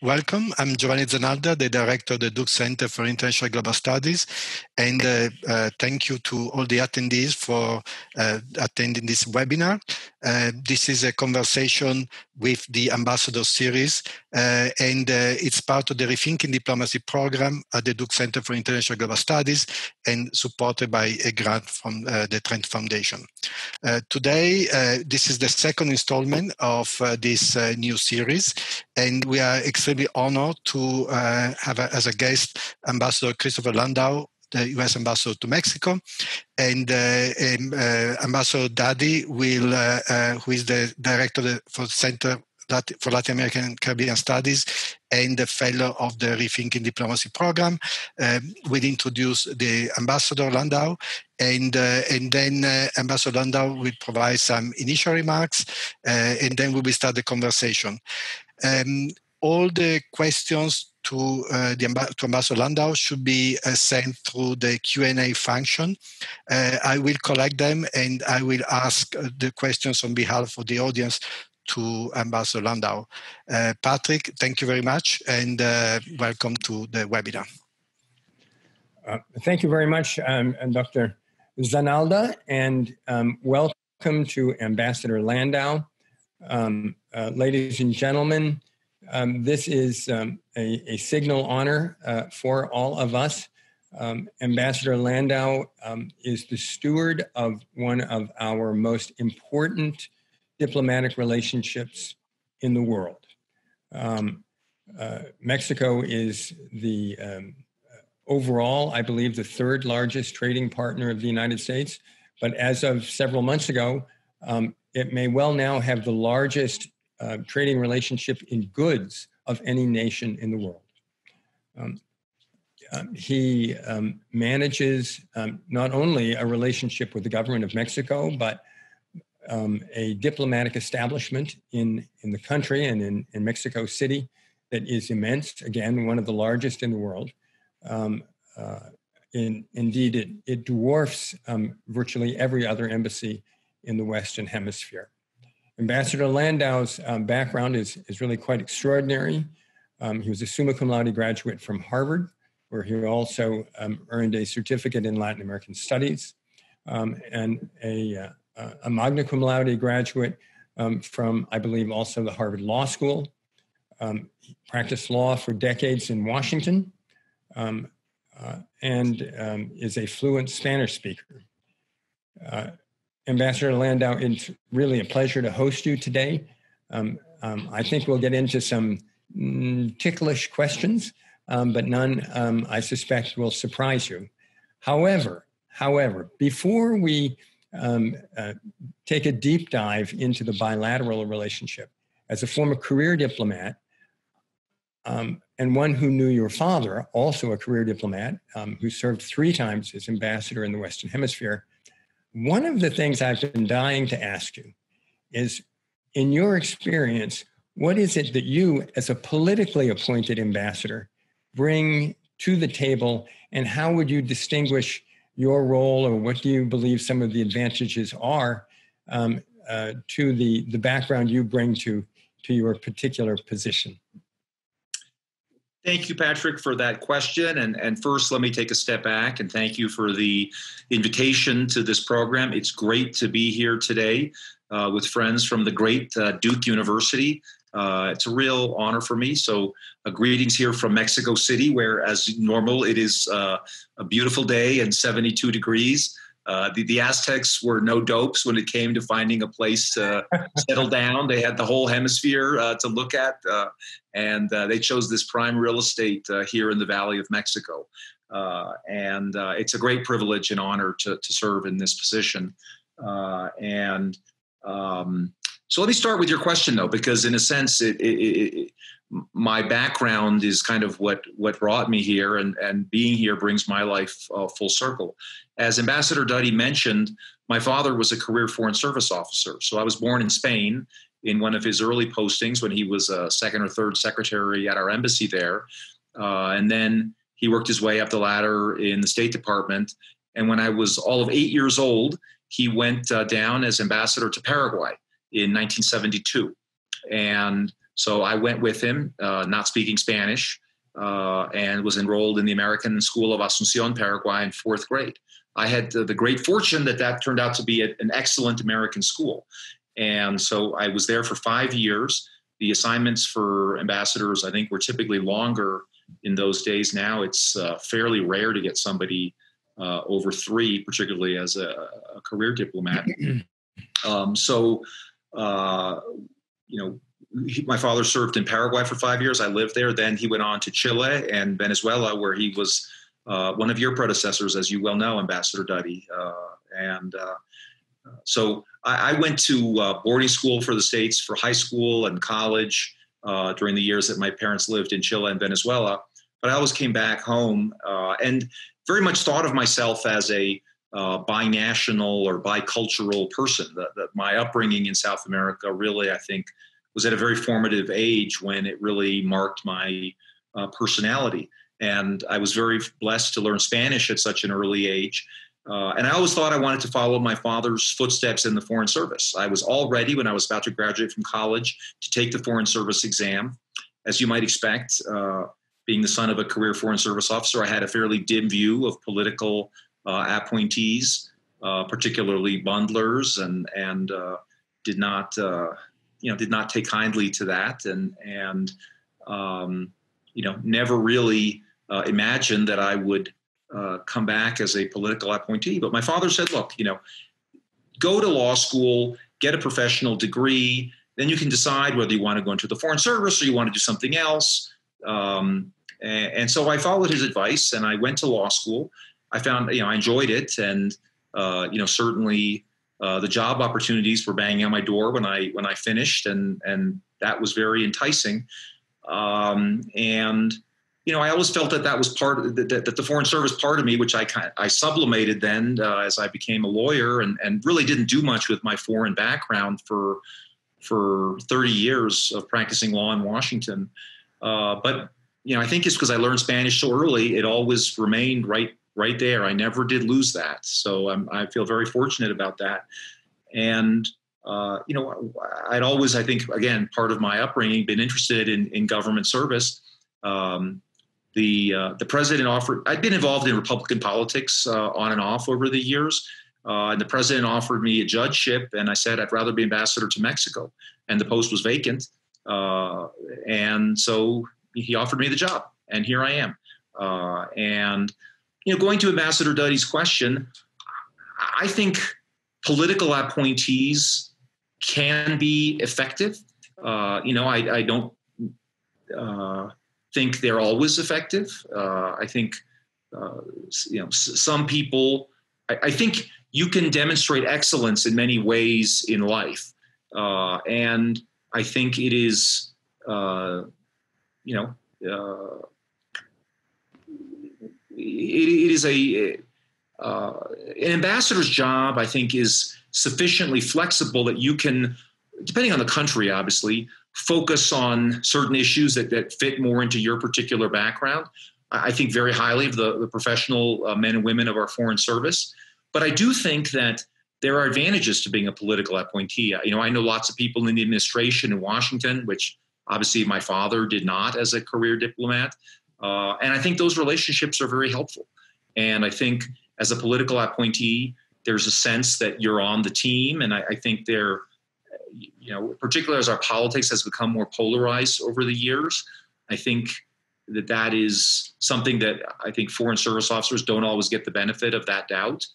Welcome. I'm Giovanni Zanalda, the director of the Duke Center for International Global Studies, and thank you to all the attendees for attending this webinar. This is a conversation with the Ambassador Series, and it's part of the Rethinking Diplomacy program at the Duke Center for International Global Studies and supported by a grant from the Trent Foundation. Today, this is the second installment of this new series, and we are extremely honored to have as a guest Ambassador Christopher Landau, the U.S. Ambassador to Mexico, and Ambassador Duddy, who is the director for the Center for Latin American and Caribbean Studies and the fellow of the Rethinking Diplomacy program, will introduce the Ambassador Landau, and then Ambassador Landau will provide some initial remarks, and then we will start the conversation. All the questions to Ambassador Landau should be sent through the Q&A function. I will collect them and I will ask the questions on behalf of the audience to Ambassador Landau. Patrick, thank you very much, and welcome to the webinar. Thank you very much, Dr. Zanalda, and welcome to Ambassador Landau. Ladies and gentlemen, this is a signal honor for all of us. Ambassador Landau is the steward of one of our most important diplomatic relationships in the world. Mexico is the overall, I believe, the third largest trading partner of the United States. But as of several months ago, it may well now have the largest trading relationship in goods of any nation in the world. He manages not only a relationship with the government of Mexico, but a diplomatic establishment in the country and in Mexico City that is immense, again, one of the largest in the world. Indeed, it dwarfs virtually every other embassy in the Western Hemisphere. Ambassador Landau's background is really quite extraordinary. He was a summa cum laude graduate from Harvard, where he also earned a certificate in Latin American Studies, and a magna cum laude graduate from, I believe, also the Harvard Law School. He practiced law for decades in Washington, and is a fluent Spanish speaker. Ambassador Landau, it's really a pleasure to host you today. I think we'll get into some ticklish questions, but none, I suspect, will surprise you. However, before we take a deep dive into the bilateral relationship, as a former career diplomat, and one who knew your father, also a career diplomat, who served 3 times as ambassador in the Western Hemisphere, one of the things I've been dying to ask you is, in your experience, what is it that you, as a politically appointed ambassador, bring to the table, and how would you distinguish your role, or what do you believe some of the advantages are to the background you bring to your particular position? Thank you, Patrick, for that question. And first, let me take a step back and thank you for the invitation to this program. It's great to be here today with friends from the great Duke University. It's a real honor for me. So greetings here from Mexico City, where, as normal, it is a beautiful day and 72 degrees. The Aztecs were no dopes when it came to finding a place to settle down. They had the whole hemisphere to look at, and they chose this prime real estate here in the Valley of Mexico. And it's a great privilege and honor to serve in this position. So let me start with your question, though, because in a sense, my background is kind of what brought me here, and being here brings my life full circle. As Ambassador Duddy mentioned, my father was a career Foreign Service officer. So I was born in Spain in one of his early postings when he was a 2nd or 3rd secretary at our embassy there. And then he worked his way up the ladder in the State Department. And when I was all of 8 years old, he went down as ambassador to Paraguay in 1972. And So I went with him, not speaking Spanish, and was enrolled in the American School of Asunción, Paraguay in 4th grade. I had the great fortune that turned out to be an excellent American school. And so I was there for 5 years. The assignments for ambassadors, I think, were typically longer in those days. Now it's fairly rare to get somebody over 3, particularly as a career diplomat. My father served in Paraguay for 5 years. I lived there. Then he went on to Chile and Venezuela, where he was one of your predecessors, as you well know, Ambassador Duddy. So I went to boarding school for the States for high school and college during the years that my parents lived in Chile and Venezuela. But I always came back home and very much thought of myself as a binational or bicultural person. My upbringing in South America really, I think, was at a very formative age when it really marked my personality. And I was very blessed to learn Spanish at such an early age. And I always thought I wanted to follow my father's footsteps in the Foreign Service. I was all ready when I was about to graduate from college to take the Foreign Service exam. As you might expect, being the son of a career Foreign Service officer, I had a fairly dim view of political appointees, particularly bundlers, and did not take kindly to that, and never really imagined that I would come back as a political appointee. But my father said, look, go to law school, get a professional degree, then you can decide whether you want to go into the Foreign Service or you want to do something else. And so I followed his advice and I went to law school. I found, I enjoyed it. And, certainly the job opportunities were banging on my door when I finished, and that was very enticing. I always felt that was part of that the Foreign Service part of me, which I sublimated then as I became a lawyer, and really didn't do much with my foreign background for 30 years of practicing law in Washington. But I think it's because I learned Spanish so early, it always remained right there. I never did lose that. So I feel very fortunate about that. And, I'd always, I think, again, part of my upbringing, been interested in government service. The president offered, I'd been involved in Republican politics on and off over the years. And the president offered me a judgeship, and I said, I'd rather be ambassador to Mexico. And the post was vacant. And so he offered me the job, and here I am. Going to Ambassador Duddy's question, I think political appointees can be effective. I don't think they're always effective. I think, some people, I think you can demonstrate excellence in many ways in life. And I think it is, it is an ambassador's job, I think, is sufficiently flexible that you can, depending on the country, obviously, focus on certain issues that fit more into your particular background. I think very highly of the professional men and women of our foreign service. But I do think that there are advantages to being a political appointee. I know lots of people in the administration in Washington, which obviously my father did not as a career diplomat. And I think those relationships are very helpful. And I think as a political appointee, there's a sense that you're on the team. And I think they're, particularly as our politics has become more polarized over the years, I think that is something that I think foreign service officers don't always get the benefit of that doubt,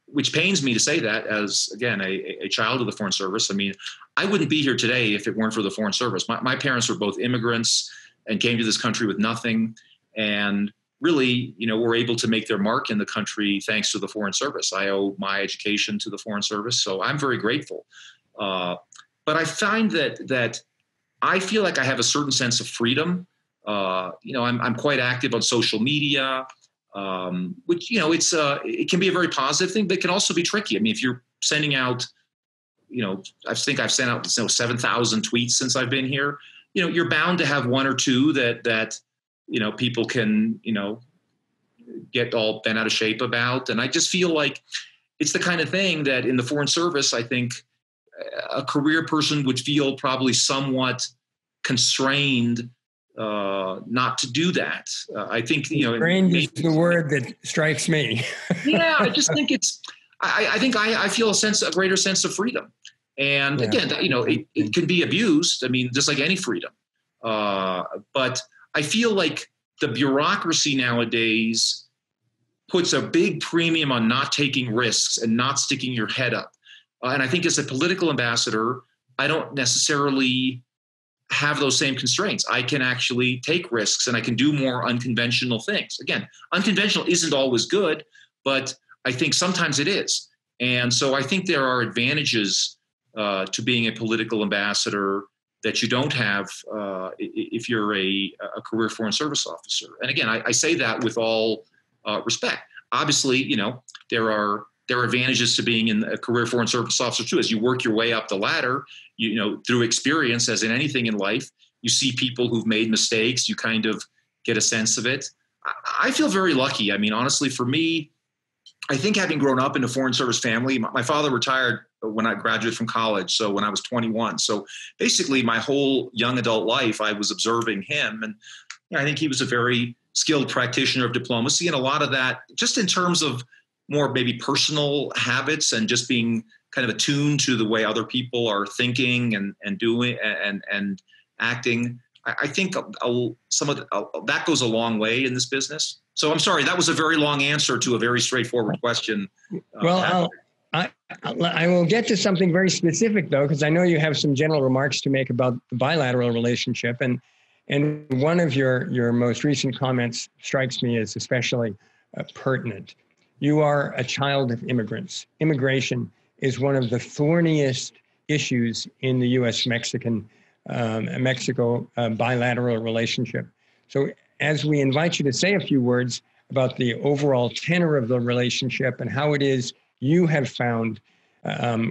which pains me to say that as, again, a child of the Foreign Service. I mean, I wouldn't be here today if it weren't for the Foreign Service. My parents were both immigrants and came to this country with nothing, and really, were able to make their mark in the country thanks to the Foreign Service. I owe my education to the Foreign Service, so I'm very grateful. But I find that I feel like I have a certain sense of freedom. I'm quite active on social media, which, it can be a very positive thing, but it can also be tricky. I mean, if you're sending out, I think I've sent out 7,000 tweets since I've been here. You're bound to have one or two that people can, get all bent out of shape about. And I just feel like it's the kind of thing that in the Foreign Service, I think a career person would feel probably somewhat constrained not to do that. I think, constrained is the word that strikes me. Yeah, I just think I feel a greater sense of freedom. And again, it can be abused. I mean, just like any freedom. But I feel like the bureaucracy nowadays puts a big premium on not taking risks and not sticking your head up. And I think as a political ambassador, I don't necessarily have those same constraints. I can actually take risks and I can do more unconventional things. Again, unconventional isn't always good, but I think sometimes it is. And so I think there are advantages to being a political ambassador that you don't have if you're a career foreign service officer. And again, I say that with all respect. Obviously, there are advantages to being a career foreign service officer too. As you work your way up the ladder, through experience, as in anything in life, you see people who've made mistakes. You kind of get a sense of it. I feel very lucky. I mean, honestly, for me, I think having grown up in a foreign service family, my father retired when I graduated from college. So when I was 21, so basically my whole young adult life, I was observing him. And I think he was a very skilled practitioner of diplomacy. And a lot of that, just in terms of more maybe personal habits and just being kind of attuned to the way other people are thinking and doing and acting. I think some of that goes a long way in this business. So I'm sorry, that was a very long answer to a very straightforward question. Well, I will get to something very specific, though, because I know you have some general remarks to make about the bilateral relationship. And one of your most recent comments strikes me as especially pertinent. You are a child of immigrants. Immigration is one of the thorniest issues in the U.S.-Mexico bilateral relationship. So as we invite you to say a few words about the overall tenor of the relationship and how it is you have found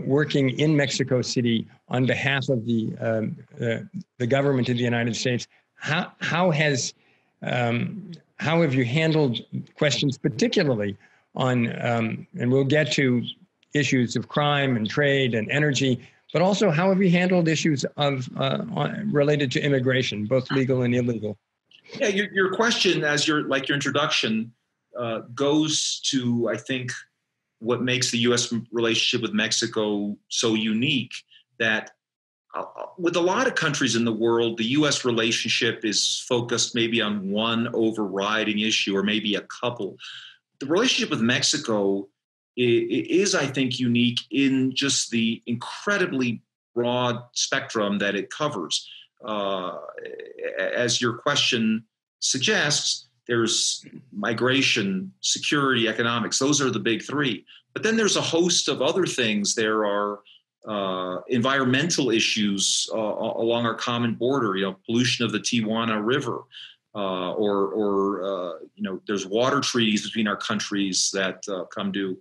working in Mexico City on behalf of the government of the United States, how have you handled questions particularly on, and we'll get to issues of crime and trade and energy, but also how have you handled issues of related to immigration, both legal and illegal? Yeah, your question, as your introduction, goes to, I think, what makes the U.S. relationship with Mexico so unique, that with a lot of countries in the world, the U.S. relationship is focused maybe on one overriding issue or maybe a couple. The relationship with Mexico is, I think, unique in just the incredibly broad spectrum that it covers. As your question suggests, there's migration, security, economics. Those are the big three. But then there's a host of other things. There are environmental issues along our common border, pollution of the Tijuana River, or there's water treaties between our countries that come due.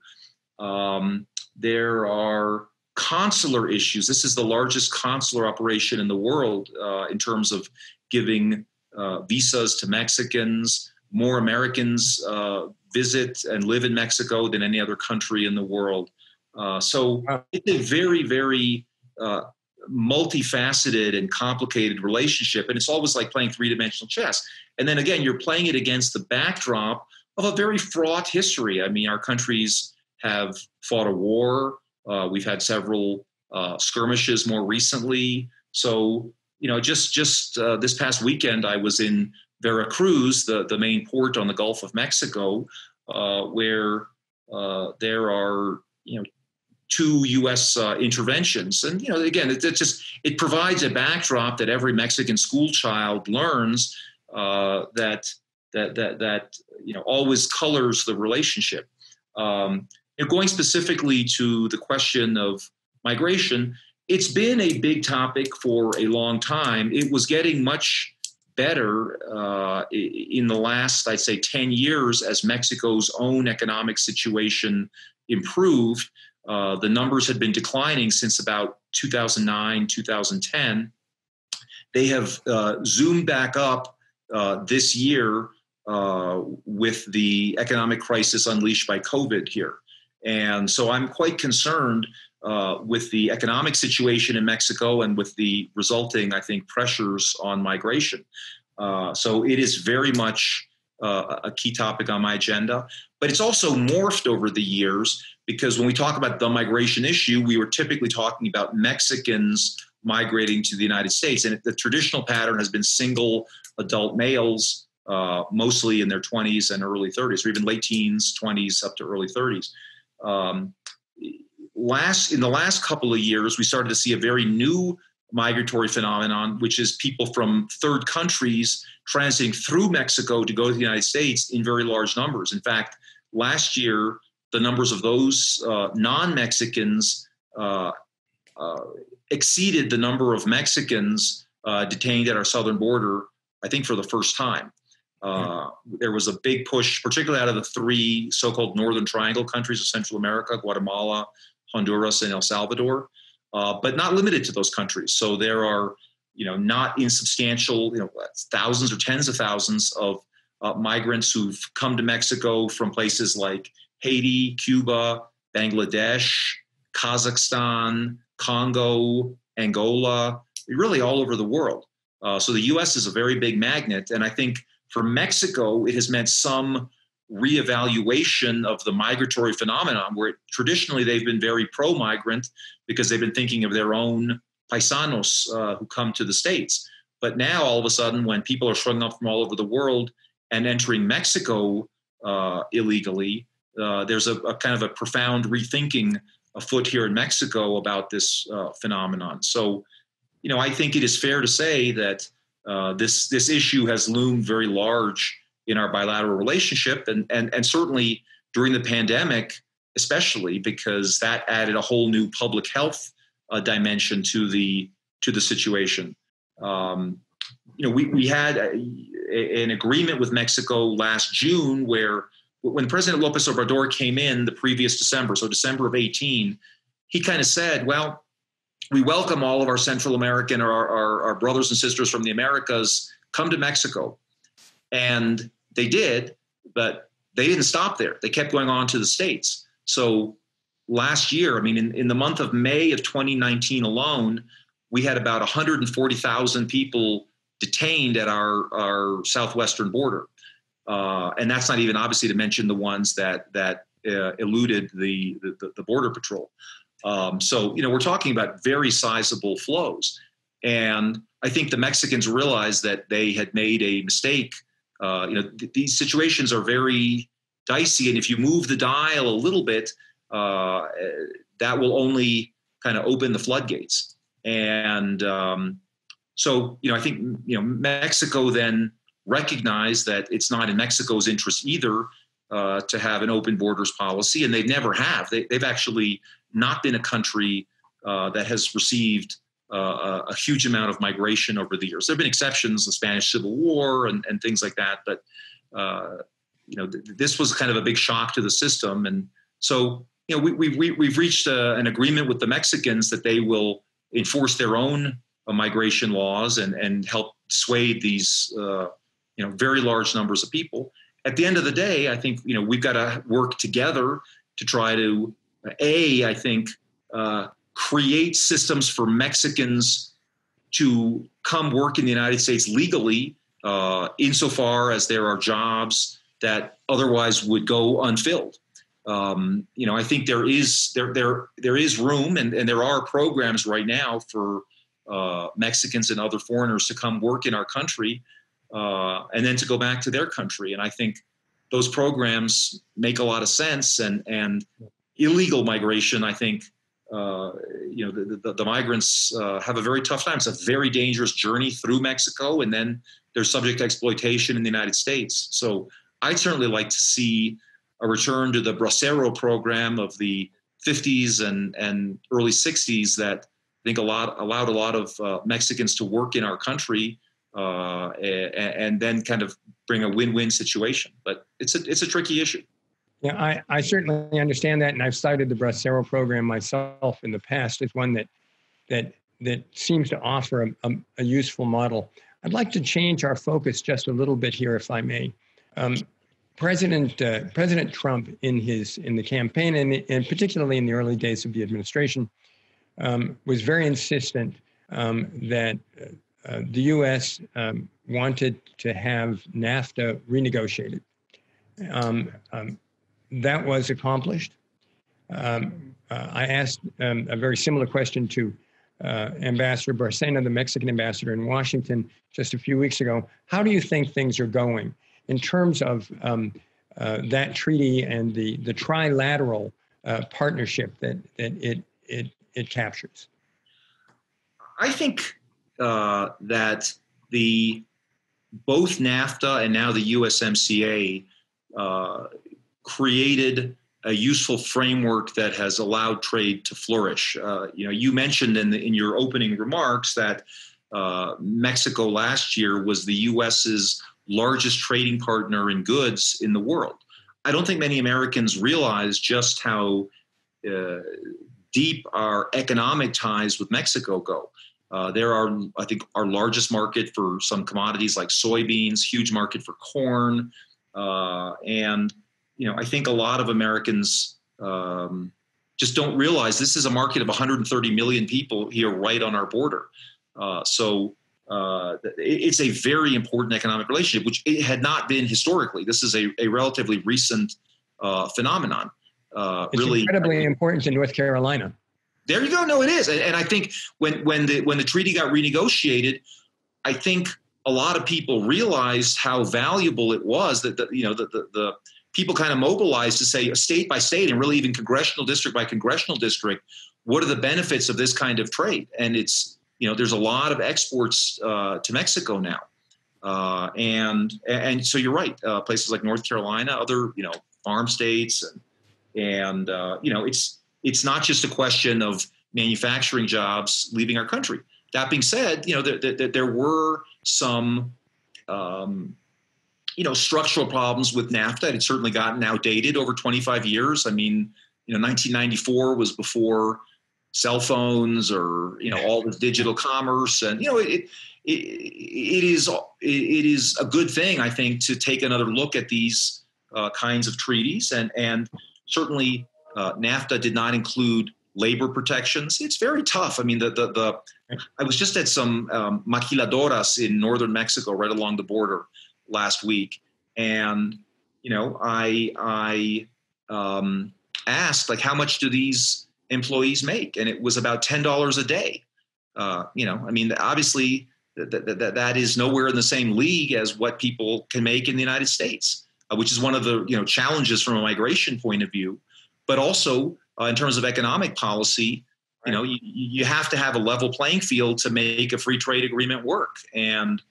There are consular issues. This is the largest consular operation in the world in terms of giving visas to Mexicans. More Americans visit and live in Mexico than any other country in the world. So it's a very, very multifaceted and complicated relationship. And it's always like playing three-dimensional chess. And then again, you're playing it against the backdrop of a very fraught history. I mean, our countries have fought a war. We've had several skirmishes more recently. So, just this past weekend, I was in Veracruz, the main port on the Gulf of Mexico, where there are, two U.S. interventions. And, again, it provides a backdrop that every Mexican school child learns that always colors the relationship. Going specifically to the question of migration, it's been a big topic for a long time. It was getting much better in the last, I'd say, 10 years as Mexico's own economic situation improved. The numbers had been declining since about 2009, 2010. They have zoomed back up this year with the economic crisis unleashed by COVID here. And so I'm quite concerned with the economic situation in Mexico and with the resulting, I think, pressures on migration. So it is very much a key topic on my agenda. But it's also morphed over the years, because when we talk about the migration issue, we were typically talking about Mexicans migrating to the United States. And the traditional pattern has been single adult males, mostly in their 20s and early 30s, or even late teens, 20s up to early 30s. In the last couple of years, we started to see a very new migratory phenomenon, which is people from third countries transiting through Mexico to go to the United States in very large numbers. In fact, last year, the numbers of those non-Mexicans exceeded the number of Mexicans detained at our southern border, I think, for the first time. There was a big push, particularly out of the three so-called Northern Triangle countries of Central America, Guatemala, Honduras, and El Salvador, but not limited to those countries. So there are, not insubstantial, thousands or tens of thousands of migrants who've come to Mexico from places like Haiti, Cuba, Bangladesh, Kazakhstan, Congo, Angola, really all over the world. So the U.S. is a very big magnet. And I think for Mexico, it has meant some reevaluation of the migratory phenomenon, where traditionally they've been very pro-migrant because they've been thinking of their own paisanos who come to the States. But now, all of a sudden, when people are showing up from all over the world and entering Mexico illegally, there's a kind of a profound rethinking afoot here in Mexico about this phenomenon. So, I think it is fair to say that this issue has loomed very large in our bilateral relationship, and certainly during the pandemic, especially because that added a whole new public health dimension to the situation. We had an agreement with Mexico last June where, when President Lopez Obrador came in the previous December, so December of 18, he kind of said, well, we welcome all of our Central American or our brothers and sisters from the Americas, come to Mexico. And they did, but they didn't stop there. They kept going on to the States. So last year, in the month of May of 2019 alone, we had about 140,000 people detained at our southwestern border. And that's not even obviously to mention the ones that eluded the Border Patrol. So, we're talking about very sizable flows. And I think the Mexicans realized that they had made a mistake. These situations are very dicey. And if you move the dial a little bit, that will only kind of open the floodgates. And so, I think, Mexico then recognized that it's not in Mexico's interest either to have an open borders policy. And they never have. They've actually not been a country that has received a huge amount of migration over the years. There have been exceptions, the Spanish Civil War and things like that. But, this was kind of a big shock to the system. And so, we've reached an agreement with the Mexicans that they will enforce their own migration laws and help dissuade these, very large numbers of people. At the end of the day, I think, we've got to work together to try to, I think, create systems for Mexicans to come work in the United States legally, insofar as there are jobs that otherwise would go unfilled. I think there is room, and there are programs right now for Mexicans and other foreigners to come work in our country, and then to go back to their country. And I think those programs make a lot of sense. And illegal migration, I think, the migrants have a very tough time. It's a very dangerous journey through Mexico, and then they're subject to exploitation in the United States. So I'd certainly like to see a return to the Bracero program of the 50s and early 60s that I think allowed a lot of Mexicans to work in our country, and then kind of bring a win-win situation. But it's a tricky issue. Yeah, I certainly understand that, and I've cited the Bracero program myself in the past as one that seems to offer a useful model. I'd like to change our focus just a little bit here, if I may. President Trump in the campaign and particularly in the early days of the administration was very insistent that the U.S. Wanted to have NAFTA renegotiated. That was accomplished. I asked a very similar question to Ambassador Barcena, the Mexican ambassador in Washington, just a few weeks ago. How do you think things are going in terms of that treaty and the trilateral partnership that it captures? I think that both NAFTA and now the USMCA created a useful framework that has allowed trade to flourish. You mentioned in your opening remarks that Mexico last year was the U.S.'s largest trading partner in goods in the world. I don't think many Americans realize just how deep our economic ties with Mexico go. There are, I think, our largest market for some commodities like soybeans, huge market for corn, and I think a lot of Americans just don't realize this is a market of 130 million people here right on our border. So it's a very important economic relationship, which it had not been historically. This is a relatively recent phenomenon. It's really incredibly important in North Carolina. There you go. No, it is. And I think when the treaty got renegotiated, I think a lot of people realized how valuable it was that the people kind of mobilized to say state by state and really even congressional district by congressional district, what are the benefits of this kind of trade? And it's, there's a lot of exports to Mexico now. And so you're right. Places like North Carolina, other, farm states and it's not just a question of manufacturing jobs leaving our country. That being said, there were some, structural problems with NAFTA. It had certainly gotten outdated over 25 years. I mean, 1994 was before cell phones or, all the digital commerce. And, it is a good thing, I think, to take another look at these kinds of treaties. And certainly NAFTA did not include labor protections. It's very tough. I mean, I was just at some maquiladoras in northern Mexico, right along the border last week. And, I asked, like, how much do these employees make? And it was about $10 a day. Obviously that is nowhere in the same league as what people can make in the United States, which is one of the, challenges from a migration point of view. But also in terms of economic policy, you have to have a level playing field to make a free trade agreement work. And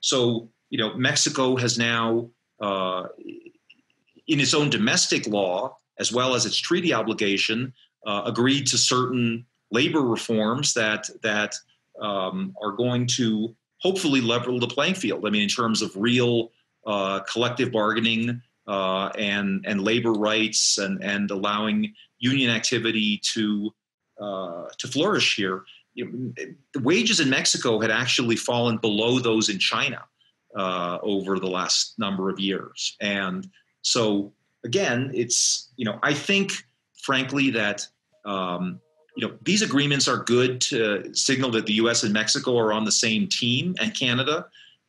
so, Mexico has now, in its own domestic law, as well as its treaty obligation, agreed to certain labor reforms that are going to hopefully level the playing field. I mean, in terms of real collective bargaining and labor rights and allowing union activity to flourish here. The wages in Mexico had actually fallen below those in China over the last number of years. And so, again, it's, I think, frankly, that, these agreements are good to signal that the U.S. and Mexico are on the same team, and Canada.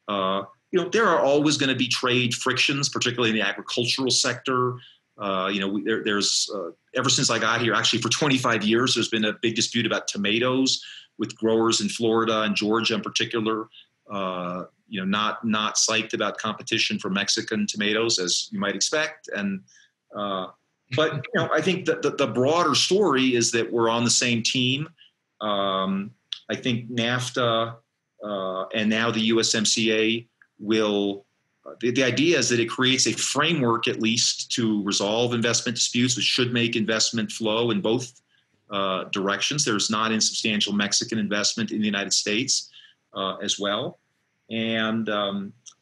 There are always going to be trade frictions, particularly in the agricultural sector. There's ever since I got here, actually for 25 years, there's been a big dispute about tomatoes with growers in Florida and Georgia in particular. Not psyched about competition for Mexican tomatoes, as you might expect. And but I think that the broader story is that we're on the same team. I think NAFTA and now the USMCA will. The idea is that it creates a framework, at least, to resolve investment disputes, which should make investment flow in both directions. There's not insubstantial Mexican investment in the United States as well. And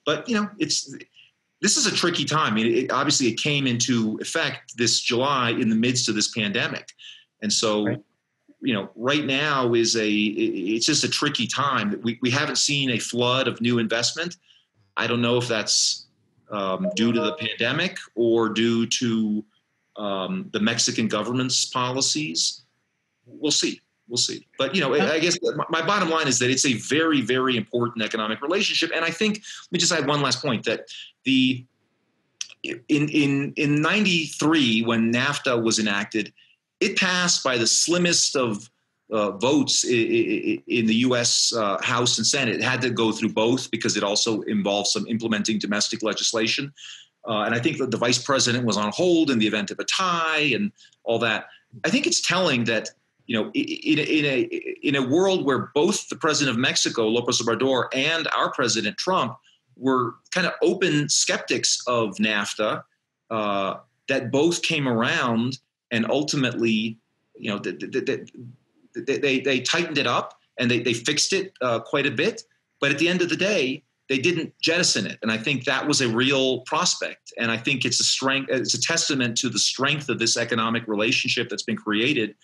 but this is a tricky time. I mean, obviously, it came into effect this July in the midst of this pandemic, and so right now it's just a tricky time. We haven't seen a flood of new investment. I don't know if that's due to the pandemic or due to the Mexican government's policies. We'll see. We'll see. But, I guess my bottom line is that it's a very, very important economic relationship. And I think, let me just add one last point, that in 93, when NAFTA was enacted, it passed by the slimmest of votes in the U.S. House and Senate. It had to go through both because it also involved some implementing domestic legislation. And I think that the vice president was on hold in the event of a tie and all that. I think it's telling that, in a world where both the president of Mexico, López Obrador, and our president, Trump, were kind of open skeptics of NAFTA, that both came around and ultimately, they tightened it up and they fixed it quite a bit. But at the end of the day, they didn't jettison it. And I think that was a real prospect. And I think it's a testament to the strength of this economic relationship that's been created,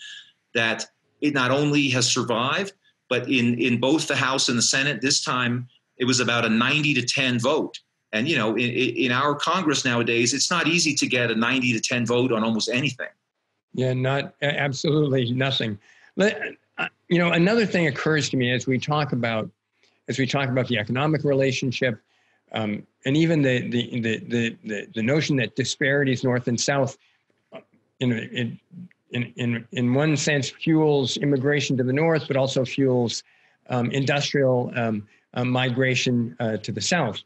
that it not only has survived, but in both the House and the Senate, this time it was about a 90-10 vote. And, in our Congress nowadays, it's not easy to get a 90-10 vote on almost anything. Yeah, absolutely nothing. Another thing occurs to me as we talk about the economic relationship, and even the notion that disparities north and south, in one sense, fuels immigration to the north, but also fuels industrial migration to the south.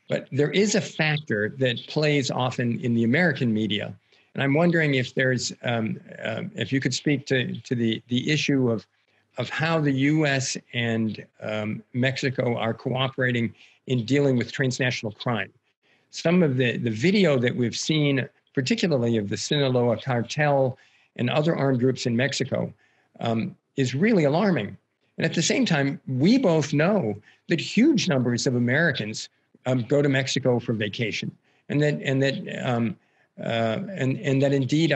But there is a factor that plays often in the American media, and I'm wondering if there's if you could speak to the issue of how the U.S. and Mexico are cooperating in dealing with transnational crime. Some of the video that we've seen, particularly of the Sinaloa cartel and other armed groups in Mexico, is really alarming. And at the same time, we both know that huge numbers of Americans go to Mexico for vacation, and that indeed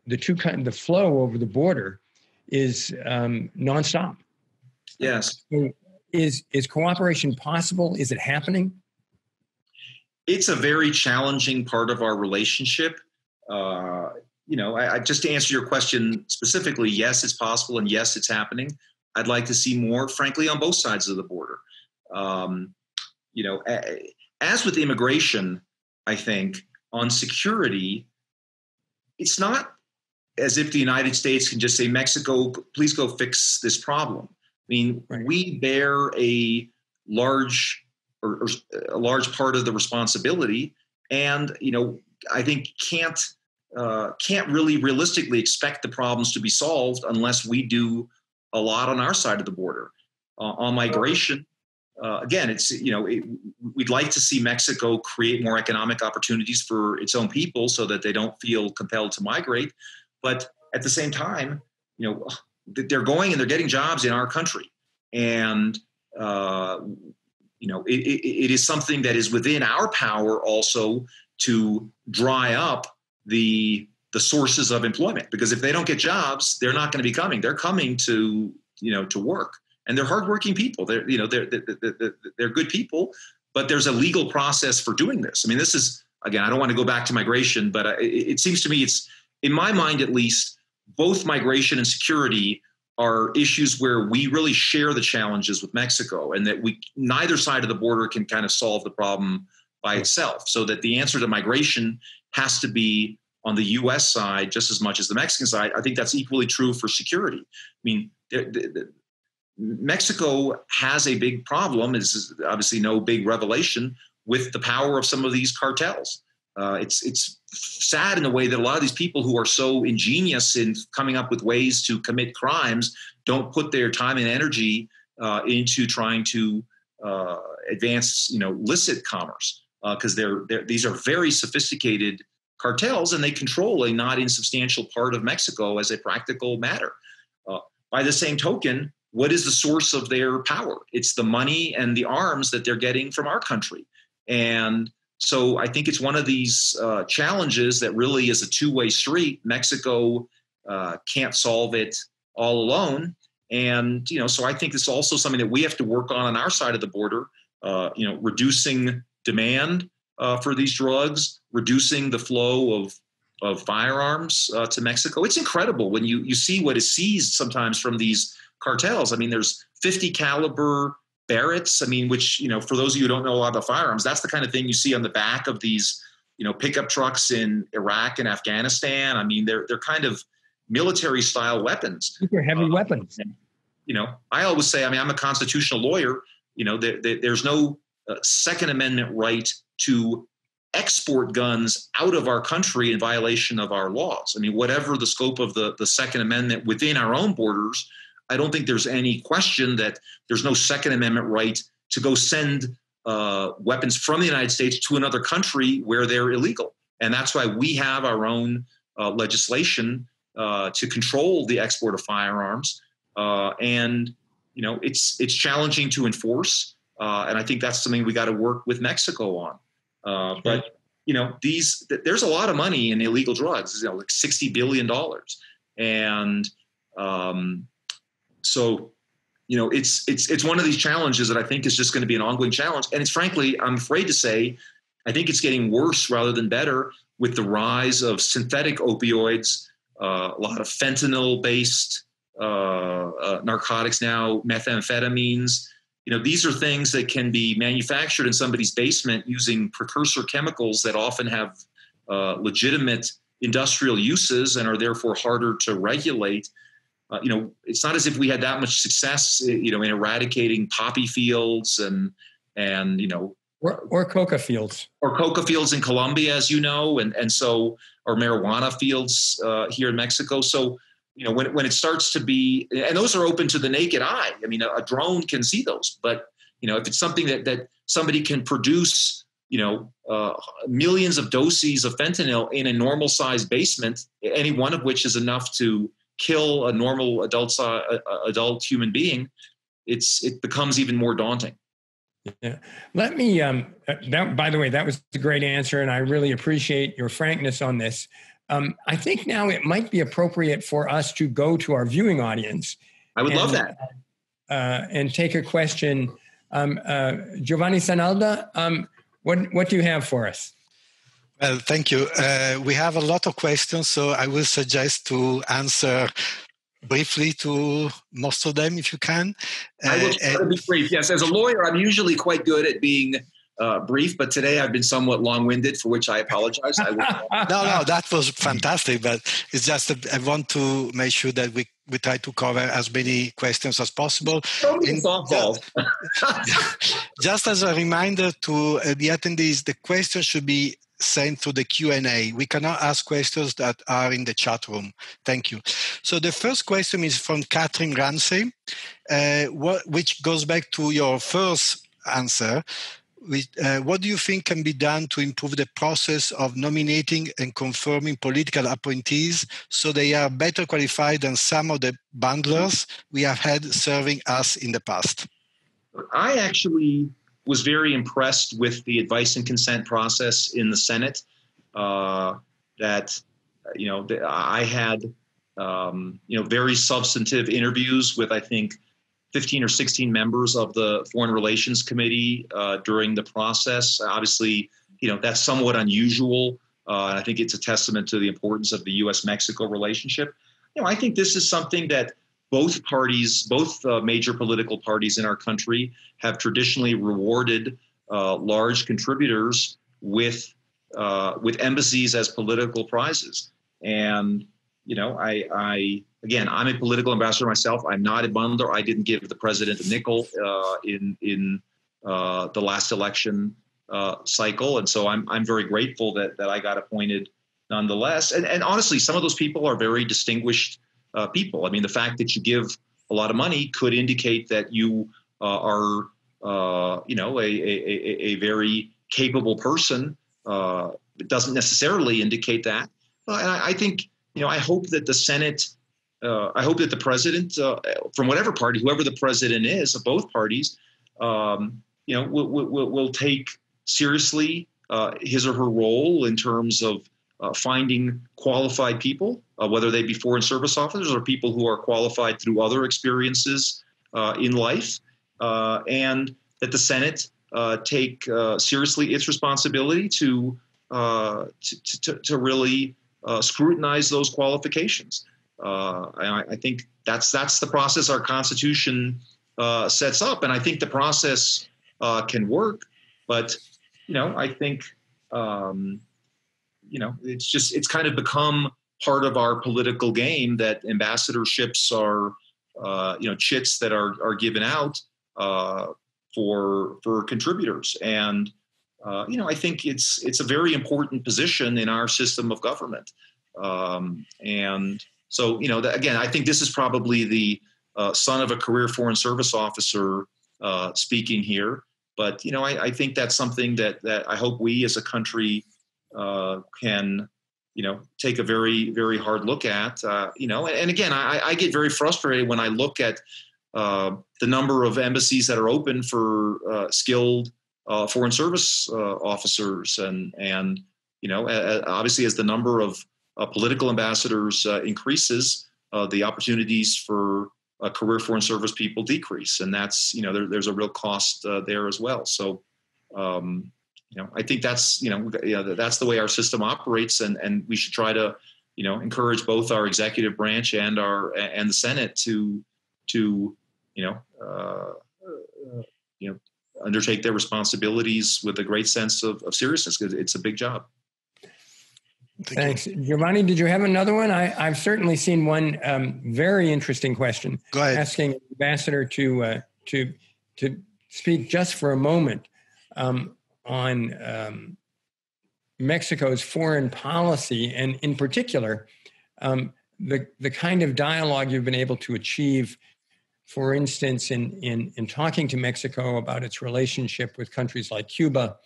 the flow over the border is nonstop. Yes. So is cooperation possible? Is it happening? It's a very challenging part of our relationship. Just to answer your question specifically, yes, it's possible, and yes, it's happening. I'd like to see more, frankly, on both sides of the border. As with immigration, I think on security, it's not as if the United States can just say, Mexico, please go fix this problem. I mean, right. We bear a large part of the responsibility, and I think can't really realistically expect the problems to be solved unless we do a lot on our side of the border. On migration, again, we'd like to see Mexico create more economic opportunities for its own people so that they don't feel compelled to migrate. But at the same time, they're going and they're getting jobs in our country. And, it is something that is within our power also to dry up the sources of employment. Because if they don't get jobs, they're not going to be coming. They're coming to work. And they're hardworking people. They're good people, but there's a legal process for doing this. I mean, this is, again, I don't want to go back to migration, but it seems to me it's, in my mind at least, both migration and security are issues where we really share the challenges with Mexico, and that neither side of the border can kind of solve the problem by itself. So that the answer to migration has to be on the U.S. side just as much as the Mexican side. I think that's equally true for security. I mean, Mexico has a big problem. This is obviously no big revelation with the power of some of these cartels. It's sad in the way that a lot of these people who are so ingenious in coming up with ways to commit crimes don't put their time and energy into trying to advance, licit commerce, because these are very sophisticated cartels, and they control a not insubstantial part of Mexico as a practical matter. By the same token, what is the source of their power? It's the money and the arms that they're getting from our country. And so I think it's one of these challenges that really is a two-way street. Mexico can't solve it all alone. And, so I think this is also something that we have to work on our side of the border, reducing demand for these drugs, reducing the flow of firearms to Mexico. It's incredible when you see what is seized sometimes from these cartels. I mean, there's 50 caliber Barretts. I mean, which, for those of you who don't know a lot about firearms, that's the kind of thing you see on the back of these, pickup trucks in Iraq and Afghanistan. I mean, they're kind of military style weapons. Super heavy weapons. I always say, I mean, I'm a constitutional lawyer. There's no Second Amendment right to export guns out of our country in violation of our laws. I mean, whatever the scope of the Second Amendment within our own borders, I don't think there's any question that there's no Second Amendment right to go send weapons from the United States to another country where they're illegal. And that's why we have our own legislation to control the export of firearms. And it's challenging to enforce. And I think that's something we got to work with Mexico on. But there's a lot of money in illegal drugs, like $60 billion. And so, it's one of these challenges that I think is just going to be an ongoing challenge. And it's frankly, I'm afraid to say, I think it's getting worse rather than better with the rise of synthetic opioids, a lot of fentanyl-based narcotics now, methamphetamines. These are things that can be manufactured in somebody's basement using precursor chemicals that often have legitimate industrial uses and are therefore harder to regulate. It's not as if we had that much success, in eradicating poppy fields and or coca fields. Or coca fields in Colombia, as you know, and so, or marijuana fields here in Mexico. So, when it starts to be, and those are open to the naked eye. I mean, a drone can see those, but, if it's something that somebody can produce, millions of doses of fentanyl in a normal sized basement, any one of which is enough to kill a normal adult human being, it becomes even more daunting. Yeah. Let me, by the way, that was a great answer, and I really appreciate your frankness on this. I think now it might be appropriate for us to go to our viewing audience. I would love that. And take a question. Giovanni Sanalda, what do you have for us? Well, thank you. We have a lot of questions, so I will suggest to answer briefly to most of them if you can. I will try to be brief. Yes, as a lawyer, I'm usually quite good at being brief, but today I've been somewhat long-winded, for which I apologize. No, that was fantastic, but it's just that I want to make sure that we try to cover as many questions as possible. Just as a reminder to the attendees, the questions should be sent to the Q&A. We cannot ask questions that are in the chat room. Thank you. So the first question is from Catherine Ramsey, which goes back to your first answer. What do you think can be done to improve the process of nominating and confirming political appointees so they are better qualified than some of the bundlers we have had serving us in the past? I actually was very impressed with the advice and consent process in the Senate. I had, very substantive interviews with, I think, 15 or 16 members of the Foreign Relations Committee during the process. Obviously, that's somewhat unusual. I think it's a testament to the importance of the U.S.-Mexico relationship. I think this is something that both parties, both major political parties in our country have traditionally rewarded large contributors with embassies as political prizes. And, I'm a political ambassador myself. I'm not a bundler. I didn't give the president a nickel in the last election cycle. And so I'm very grateful that I got appointed nonetheless. And honestly, some of those people are very distinguished people. I mean, the fact that you give a lot of money could indicate that you are, a very capable person. It doesn't necessarily indicate that. And I think, I hope that the Senate, I hope that the president, from whatever party, whoever the president is of both parties, will take seriously his or her role in terms of finding qualified people, whether they be foreign service officers or people who are qualified through other experiences in life, and that the Senate take seriously its responsibility to really scrutinize those qualifications. I think that's the process our Constitution sets up, and I think the process can work. But I think it's kind of become part of our political game that ambassadorships are chits that are given out for contributors, and I think it's a very important position in our system of government, and so again, I think this is probably the son of a career foreign service officer speaking here, but I think that's something that I hope we as a country can take a very, very hard look at, and again, I get very frustrated when I look at the number of embassies that are open for skilled foreign service officers, and obviously as the number of political ambassadors increases, the opportunities for career foreign service people decrease, and that's there's a real cost there as well. So I think that's that's the way our system operates, and we should try to encourage both our executive branch and the Senate to undertake their responsibilities with a great sense of seriousness, because it's a big job. Thanks. Giovanni, did you have another one? I've certainly seen one very interesting question. Go ahead. Asking the ambassador to speak just for a moment on Mexico's foreign policy, and in particular, the kind of dialogue you've been able to achieve, for instance, in talking to Mexico about its relationship with countries like Cuba,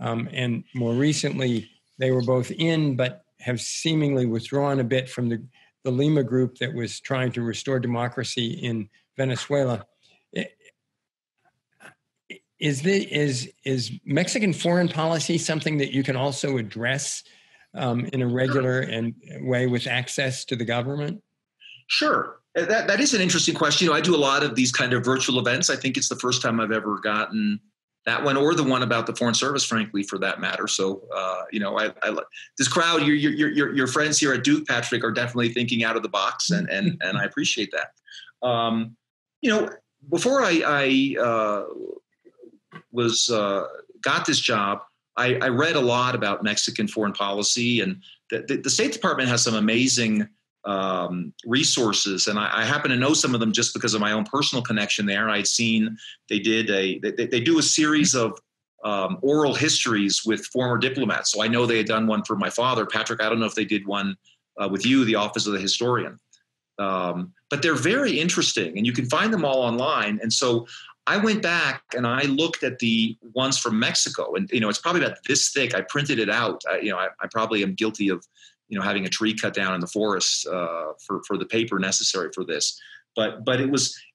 and more recently, they were both in, but have seemingly withdrawn a bit from the Lima group that was trying to restore democracy in Venezuela. Is Mexican foreign policy something that you can also address in a regular way with access to the government? Sure. That is an interesting question. I do a lot of these kind of virtual events. I think it's the first time I've ever gotten that one, or the one about the Foreign Service, frankly, for that matter. So, I this crowd, your friends here at Duke, Patrick, are definitely thinking out of the box, and I appreciate that. Before I got this job, I read a lot about Mexican foreign policy, and the State Department has some amazing resources, and I happen to know some of them just because of my own personal connection there. I'd seen they do a series of oral histories with former diplomats. So I know they had done one for my father, Patrick. I don't know if they did one with you, the Office of the Historian. But they're very interesting, and you can find them all online. And so I went back and I looked at the ones from Mexico, and it's probably about this thick. I printed it out. I probably am guilty of having a tree cut down in the forest for the paper necessary for this. But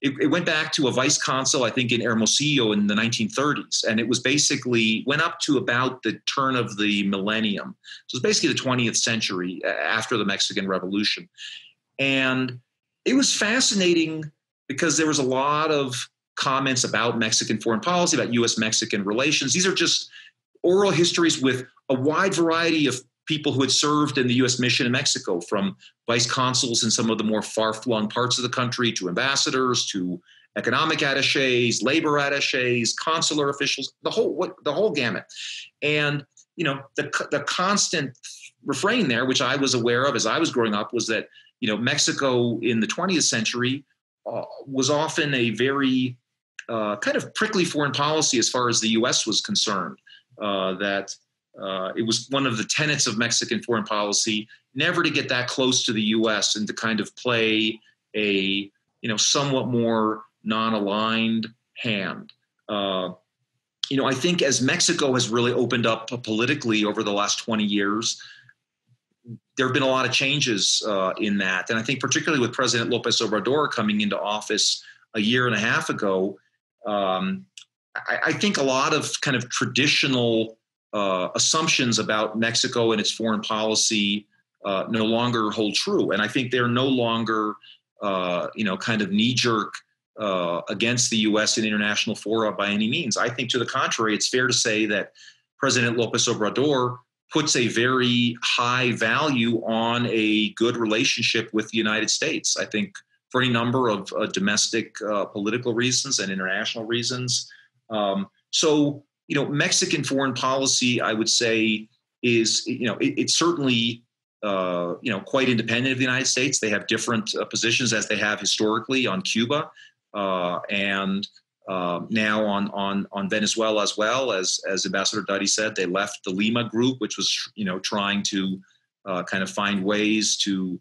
it went back to a vice consul, I think, in Hermosillo in the 1930s. And it was basically went up to about the turn of the millennium. So it's basically the 20th century after the Mexican Revolution. And it was fascinating because there was a lot of comments about Mexican foreign policy, about U.S.-Mexican relations. These are just oral histories with a wide variety of people who had served in the U.S. mission in Mexico, from vice consuls in some of the more far-flung parts of the country, to ambassadors, to economic attachés, labor attachés, consular officials, the whole gamut. And the constant refrain there, which I was aware of as I was growing up, was that Mexico in the 20th century was often a very kind of prickly foreign policy as far as the U.S. was concerned. It was one of the tenets of Mexican foreign policy never to get that close to the U.S. and to kind of play a somewhat more non-aligned hand. I think as Mexico has really opened up politically over the last 20 years, there have been a lot of changes in that. And I think particularly with President López Obrador coming into office a year and a half ago, I think a lot of kind of traditional assumptions about Mexico and its foreign policy no longer hold true. And I think they're no longer, kind of knee-jerk against the U.S. in international fora by any means. I think, to the contrary, it's fair to say that President López Obrador puts a very high value on a good relationship with the United States. I think for any number of domestic political reasons and international reasons. So, Mexican foreign policy, I would say, is, it's certainly, quite independent of the United States. They have different positions, as they have historically on Cuba and now on Venezuela as well. As Ambassador Duddy said, they left the Lima group, which was, trying to kind of find ways to,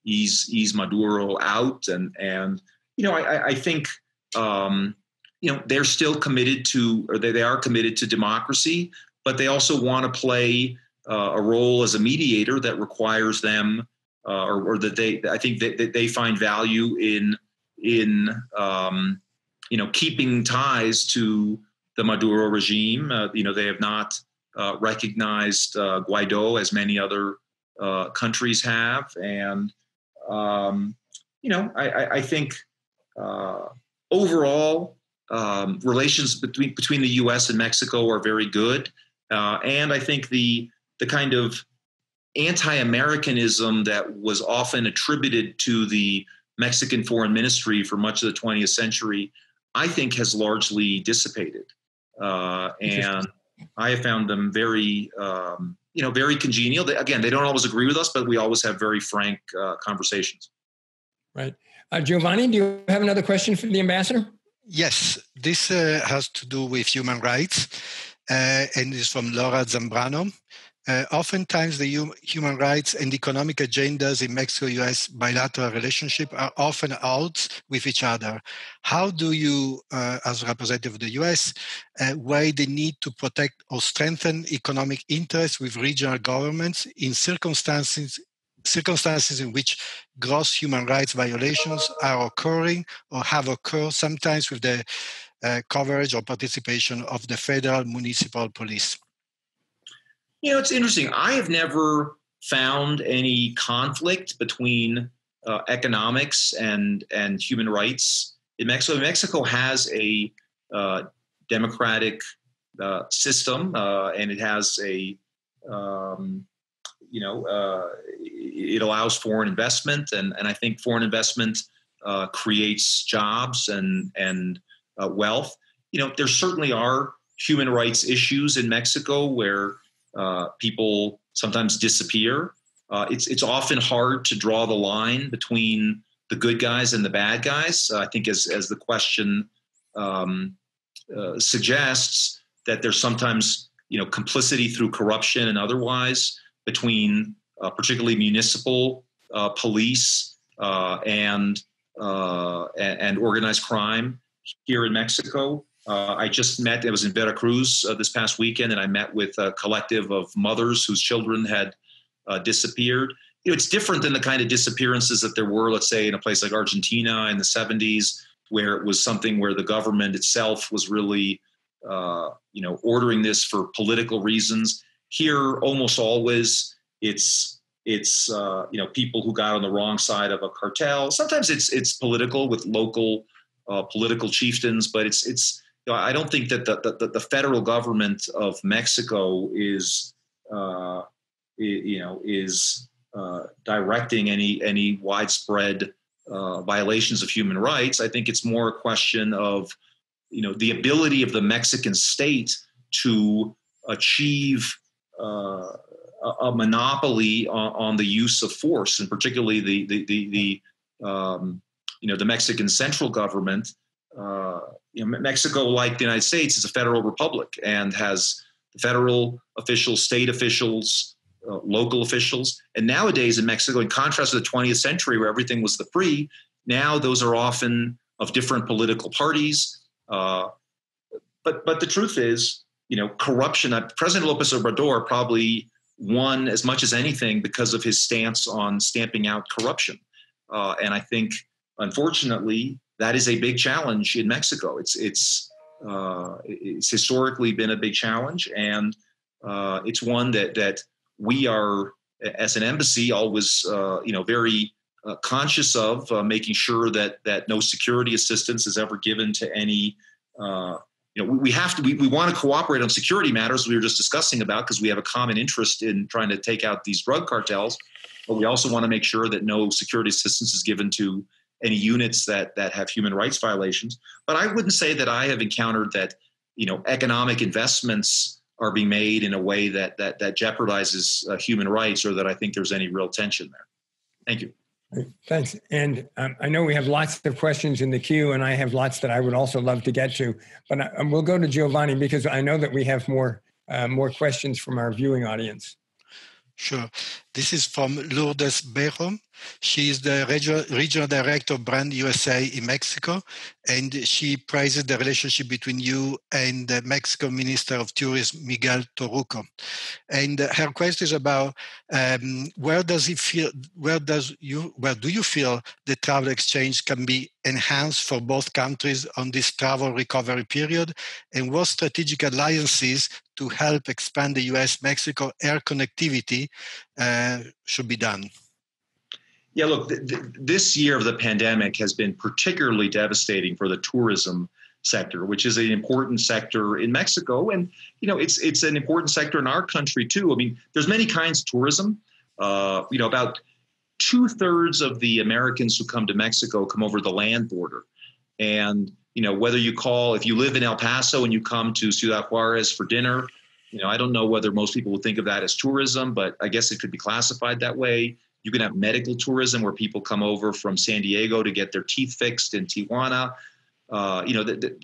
ease Maduro out. And I think, they're still committed to, or they are committed to democracy, but they also want to play a role as a mediator that requires them, or that I think that they find value in keeping ties to the Maduro regime. They have not recognized Guaido as many other countries have. And, I think overall relations between the U.S. and Mexico are very good. And I think the kind of anti-Americanism that was often attributed to the Mexican foreign ministry for much of the 20th century, I think has largely dissipated. And I have found them very, very congenial. Again, they don't always agree with us, but we always have very frank conversations. Right. Giovanni, do you have another question for the ambassador? Yes, this has to do with human rights, and is from Laura Zambrano. Oftentimes, the human rights and economic agendas in Mexico-U.S. bilateral relationship are often at odds with each other. How do you, as representative of the U.S., weigh the need to protect or strengthen economic interests with regional governments in circumstances in which gross human rights violations are occurring or have occurred, sometimes with the coverage or participation of the federal municipal police? It's interesting. I have never found any conflict between economics and human rights in Mexico. Mexico has a democratic system, and it has it allows foreign investment, and I think foreign investment creates jobs and wealth. There certainly are human rights issues in Mexico where people sometimes disappear. It's often hard to draw the line between the good guys and the bad guys. I think as the question suggests, that there's sometimes complicity through corruption and otherwise between particularly municipal police and organized crime here in Mexico. I was in Veracruz this past weekend, and I met with a collective of mothers whose children had disappeared. It's different than the kind of disappearances that there were, let's say, in a place like Argentina in the 70s, where it was something where the government itself was really, ordering this for political reasons. Here, almost always, it's people who got on the wrong side of a cartel. Sometimes it's political with local political chieftains, but it's. I don't think that the federal government of Mexico is directing any widespread violations of human rights. I think it's more a question of the ability of the Mexican state to achieve a monopoly on the use of force, and particularly the Mexican central government. Mexico, like the United States, is a federal republic and has federal officials, state officials, local officials. And nowadays in Mexico, in contrast to the 20th century where everything was the free, now those are often of different political parties. But the truth is, corruption, President López Obrador probably won as much as anything because of his stance on stamping out corruption. And I think, unfortunately, that is a big challenge in Mexico. It's historically been a big challenge, and it's one that we are, as an embassy, always very conscious of making sure that no security assistance is ever given to any. We want to cooperate on security matters we were just discussing about because we have a common interest in trying to take out these drug cartels. But we also want to make sure that no security assistance is given to any units that have human rights violations. But I wouldn't say that I have encountered that, economic investments are being made in a way that jeopardizes human rights, or that I think there's any real tension there. Thank you. Thanks. And I know we have lots of questions in the queue, and I have lots that I would also love to get to. But we'll go to Giovanni because I know that we have more questions from our viewing audience. Sure. This is from Lourdes Bejo. She is the regional director of Brand USA in Mexico, and she praises the relationship between you and the Mexican Minister of Tourism, Miguel Torruco. And her question is about where do you feel the travel exchange can be enhanced for both countries on this travel recovery period, and what strategic alliances to help expand the US-Mexico air connectivity should be done? Yeah, look, this year of the pandemic has been particularly devastating for the tourism sector, which is an important sector in Mexico. And, it's an important sector in our country, too. I mean, there's many kinds of tourism. About 2/3 of the Americans who come to Mexico come over the land border. And, if you live in El Paso and you come to Ciudad Juarez for dinner, I don't know whether most people would think of that as tourism, but I guess it could be classified that way. You can have medical tourism where people come over from San Diego to get their teeth fixed in Tijuana.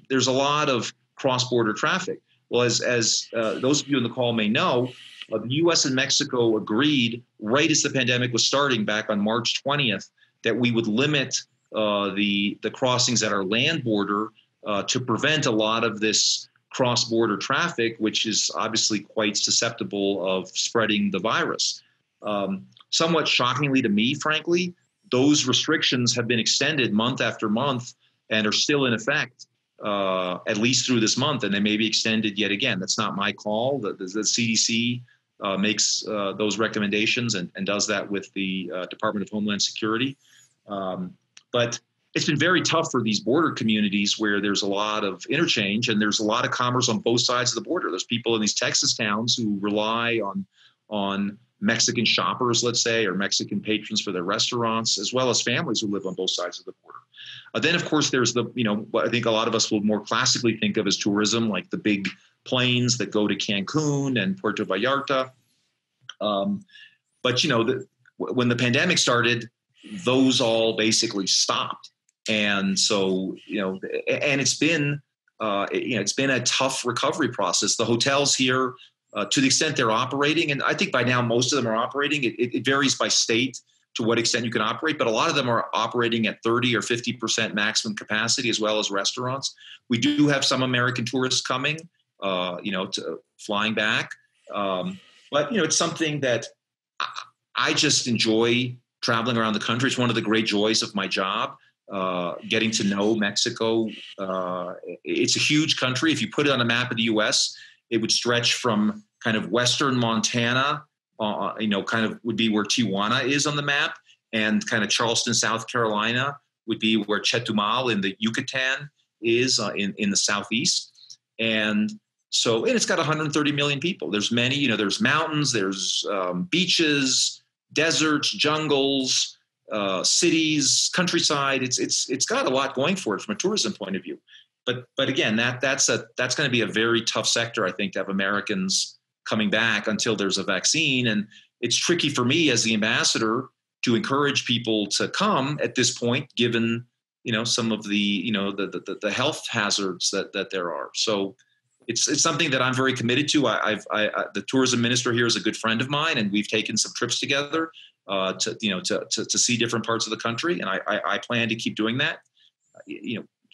There's a lot of cross-border traffic. Well, as those of you on the call may know, the U.S. and Mexico agreed right as the pandemic was starting back on March 20th that we would limit the crossings at our land border to prevent a lot of this cross-border traffic, which is obviously quite susceptible of spreading the virus. Somewhat shockingly to me, frankly, those restrictions have been extended month after month and are still in effect, at least through this month, and they may be extended yet again. That's not my call. The CDC makes those recommendations and does that with the Department of Homeland Security. But it's been very tough for these border communities where there's a lot of interchange and there's a lot of commerce on both sides of the border. There's people in these Texas towns who rely on Mexican shoppers, let's say, or Mexican patrons for their restaurants, as well as families who live on both sides of the border. Then, of course, there's what I think a lot of us will more classically think of as tourism, like the big planes that go to Cancun and Puerto Vallarta. But when the pandemic started, those all basically stopped. And so, and it's been a tough recovery process. The hotels here, to the extent they're operating, and I think by now most of them are operating, it varies by state to what extent you can operate, but a lot of them are operating at 30 or 50% maximum capacity, as well as restaurants. We do have some American tourists coming, to flying back. But, it's something that I just enjoy traveling around the country. It's one of the great joys of my job, getting to know Mexico. It's a huge country. If you put it on a map of the U.S., it would stretch from kind of western Montana, kind of would be where Tijuana is on the map, and kind of Charleston, South Carolina would be where Chetumal in the Yucatan is in the southeast. And it's got 130 million people. There's many, there's mountains, there's beaches, deserts, jungles, cities, countryside. It's got a lot going for it from a tourism point of view. But again, that's going to be a very tough sector, I think, to have Americans coming back until there's a vaccine. And it's tricky for me as the ambassador to encourage people to come at this point, given, some of the, the health hazards that there are. So it's something that I'm very committed to. The tourism minister here is a good friend of mine, and we've taken some trips together to see different parts of the country. And I plan to keep doing that.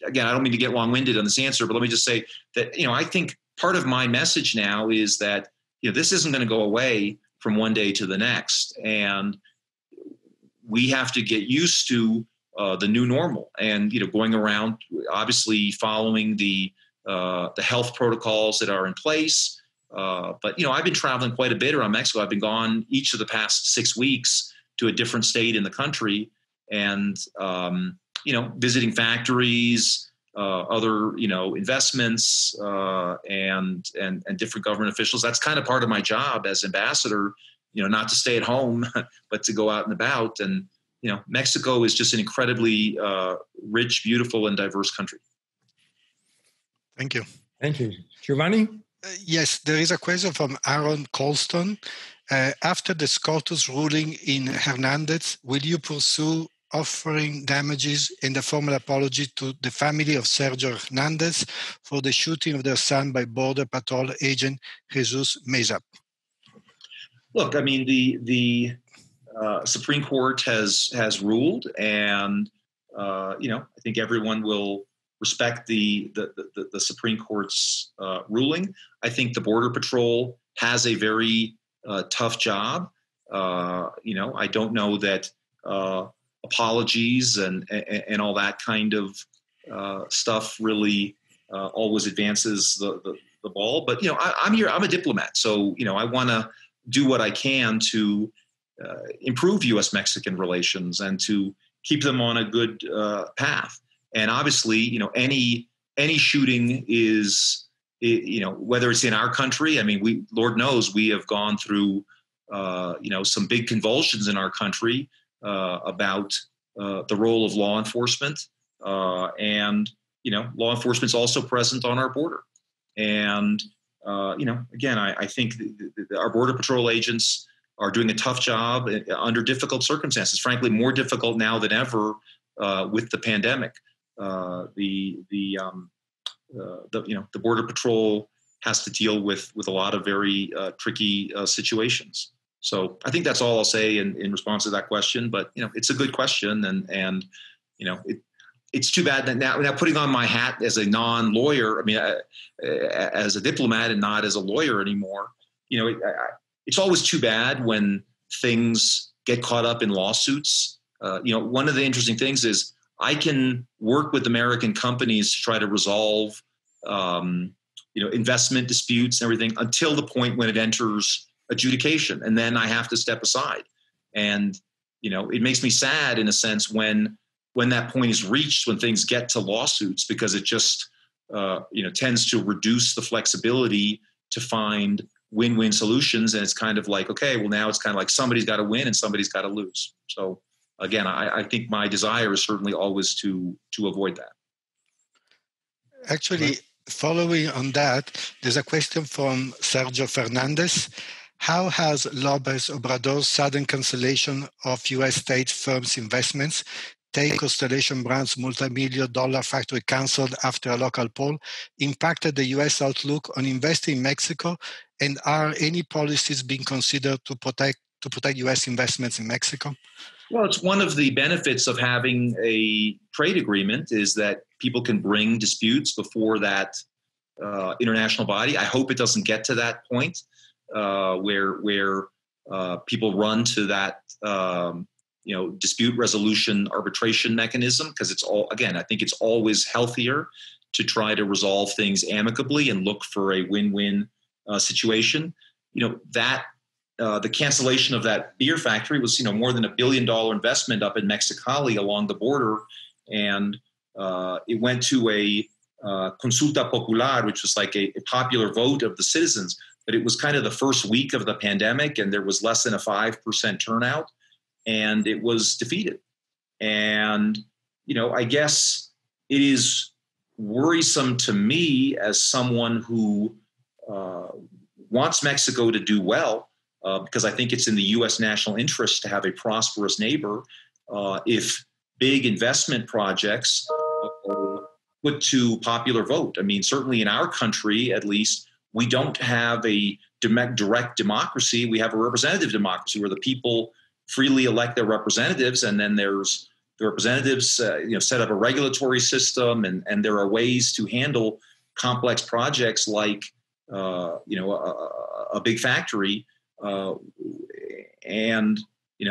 Again, I don't mean to get long-winded on this answer, but let me just say that, I think part of my message now is that, this isn't going to go away from one day to the next. And we have to get used to the new normal and, going around, obviously following the health protocols that are in place. But, I've been traveling quite a bit around Mexico. I've been gone each of the past 6 weeks to a different state in the country. and visiting factories, other investments, and different government officials. That's kind of part of my job as ambassador. Not to stay at home, but to go out and about. And Mexico is just an incredibly rich, beautiful, and diverse country. Thank you. Thank you, Giovanni. Yes, there is a question from Aaron Colston. After the SCOTUS ruling in Hernandez, will you pursue offering damages in the formal apology to the family of Sergio Hernandez for the shooting of their son by Border Patrol agent Jesus Meza? Look, I mean, the Supreme Court has ruled, and I think everyone will respect the Supreme Court's ruling. I think the Border Patrol has a very tough job. I don't know that apologies and all that kind of stuff really always advances the ball. But I'm here. I'm a diplomat, so I want to do what I can to improve U.S.-Mexican relations and to keep them on a good path. And obviously, any shooting is, whether it's in our country. I mean, Lord knows we have gone through, some big convulsions in our country about the role of law enforcement, and law enforcement's also present on our border. And again, I think our Border Patrol agents are doing a tough job under difficult circumstances. Frankly, more difficult now than ever with the pandemic. The Border Patrol has to deal with a lot of very tricky situations. So I think that's all I'll say in response to that question. But it's a good question, and it's too bad that now putting on my hat as a non-lawyer, I mean, as a diplomat and not as a lawyer anymore. It's always too bad when things get caught up in lawsuits. One of the interesting things is I can work with American companies to try to resolve, investment disputes and everything until the point when it enters adjudication, and then I have to step aside. And it makes me sad in a sense when that point is reached, when things get to lawsuits, because it just tends to reduce the flexibility to find win-win solutions. And it's kind of like, okay, well, now it's kind of like somebody's got to win and somebody's got to lose. So again, I think my desire is certainly always to avoid that. Actually, following on that, there's a question from Sergio Fernandez. How has López Obrador's sudden cancellation of U.S. state firms' investments, take Constellation Brands' multi-million-dollar factory canceled after a local poll, impacted the U.S. outlook on investing in Mexico? And are any policies being considered to protect U.S. investments in Mexico? Well, it's one of the benefits of having a trade agreement is that people can bring disputes before that international body. I hope it doesn't get to that point where people run to that dispute resolution arbitration mechanism, because I think it's always healthier to try to resolve things amicably and look for a win-win situation. The cancellation of that beer factory was, more than $1 billion investment up in Mexicali along the border. And it went to a consulta popular, which was like a popular vote of the citizens. But it was kind of the first week of the pandemic, and there was less than a 5% turnout, and it was defeated. And, I guess it is worrisome to me as someone who wants Mexico to do well, because I think it's in the U.S. national interest to have a prosperous neighbor. If big investment projects are put to popular vote, I mean, certainly in our country, at least, we don't have a direct democracy. We have a representative democracy where the people freely elect their representatives, and then there's the representatives, set up a regulatory system, and there are ways to handle complex projects like, a big factory. And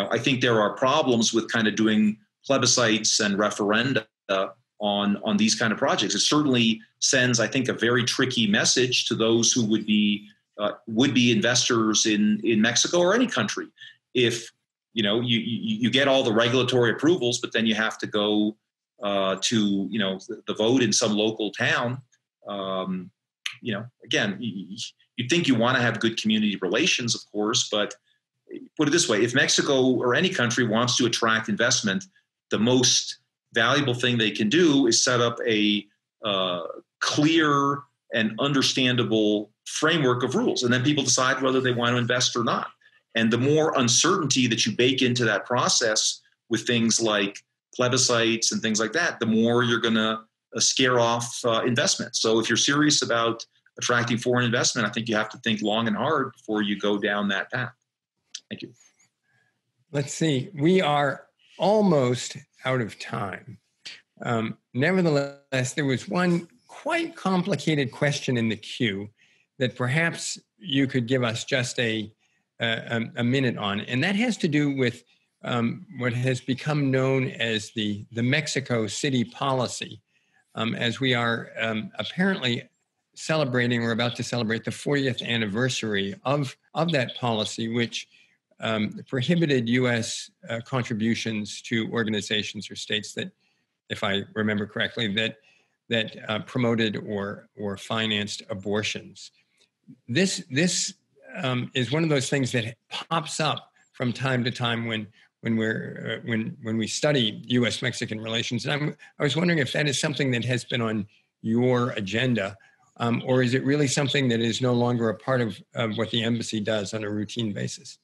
I think there are problems with kind of doing plebiscites and referenda on these kind of projects. It certainly sends, I think, a very tricky message to those who would be investors in Mexico or any country. If you get all the regulatory approvals, but then you have to go to the vote in some local town. Again, you think you want to have good community relations, of course, but put it this way: if Mexico or any country wants to attract investment, the most valuable thing they can do is set up a clear and understandable framework of rules, and then people decide whether they want to invest or not. And the more uncertainty that you bake into that process with things like plebiscites and things like that, the more you're going to scare off investment. So if you're serious about attracting foreign investment, I think you have to think long and hard before you go down that path. Thank you. Let's see. We are almost out of time. Nevertheless, there was one quite complicated question in the queue that perhaps you could give us just a minute on, and that has to do with what has become known as the Mexico City policy, as we are apparently celebrating or about to celebrate the 40th anniversary of that policy, which prohibited U.S. contributions to organizations or states that, if I remember correctly, that promoted or financed abortions. This is one of those things that pops up from time to time when we study U.S.-Mexican relations. And I was wondering if that is something that has been on your agenda, or is it really something that is no longer a part of what the embassy does on a routine basis?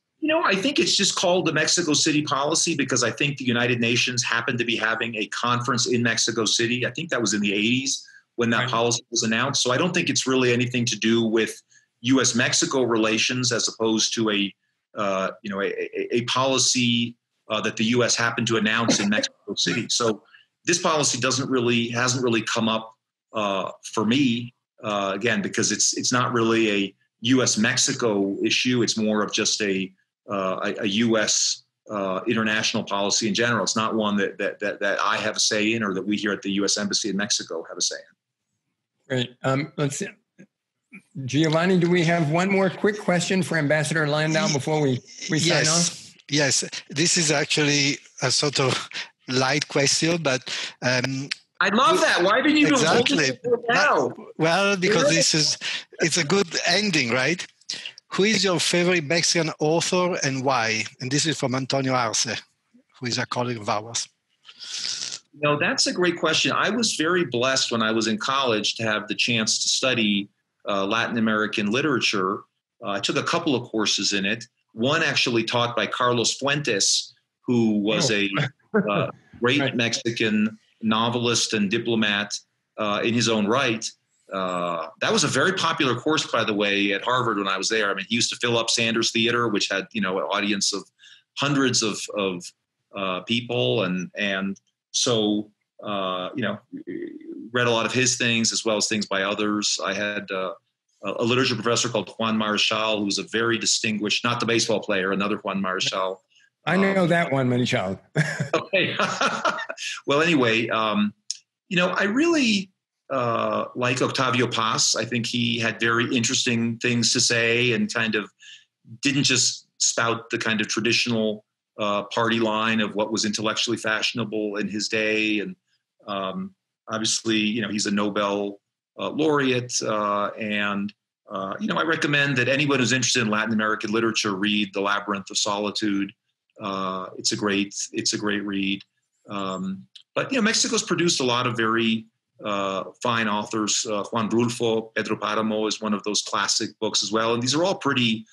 I think it's just called the Mexico City policy because I think the United Nations happened to be having a conference in Mexico City. I think that was in the 80s when that policy was announced. So I don't think it's really anything to do with U.S.-Mexico relations as opposed to a policy that the U.S. happened to announce in Mexico City. So this policy hasn't really come up for me again because it's not really a U.S.-Mexico issue. It's more of just a U.S. International policy in general. It's not one that I have a say in or that we here at the U.S. Embassy in Mexico have a say in. Great. Let's see. Giovanni, do we have one more quick question for Ambassador Landau before we sign off? Yes. This is actually a sort of light question, but I love that. Why didn't you exactly do it now? Well, because it's a good ending, right? Who is your favorite Mexican author and why? And this is from Antonio Arce, who is a colleague of ours. That's a great question. I was very blessed when I was in college to have the chance to study Latin American literature. I took a couple of courses in it. One actually taught by Carlos Fuentes, who was a great Mexican novelist and diplomat in his own right. That was a very popular course, by the way, at Harvard when I was there. I mean, he used to fill up Sanders Theater, which had, an audience of hundreds of people. And so, read a lot of his things as well as things by others. I had a literature professor called Juan Marichal, who was a very distinguished, not the baseball player, another Juan Marichal. I know that one, Marichal. Okay. Well, anyway, I really like Octavio Paz. I think he had very interesting things to say and kind of didn't just spout the kind of traditional party line of what was intellectually fashionable in his day. And obviously, he's a Nobel laureate. And I recommend that anyone who's interested in Latin American literature read The Labyrinth of Solitude. It's a great read. But Mexico's produced a lot of very fine authors. Juan Rulfo, Pedro Páramo is one of those classic books as well. And these are all pretty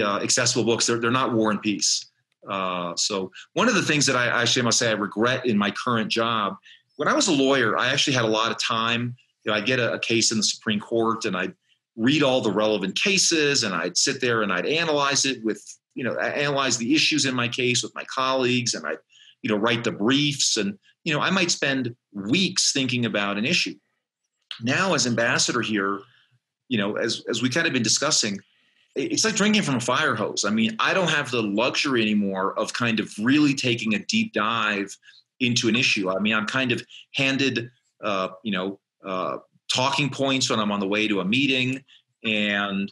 accessible books. They're not War and Peace. So one of the things that I actually must say I regret in my current job, when I was a lawyer, I actually had a lot of time. I'd get a case in the Supreme Court and I'd read all the relevant cases and I'd sit there and I'd analyze it with, analyze the issues in my case with my colleagues and I'd, write the briefs and, I might spend weeks thinking about an issue. Now as ambassador here, as we kind of been discussing, it's like drinking from a fire hose. I mean, I don't have the luxury anymore of kind of really taking a deep dive into an issue. I mean, I'm kind of handed, talking points when I'm on the way to a meeting. And,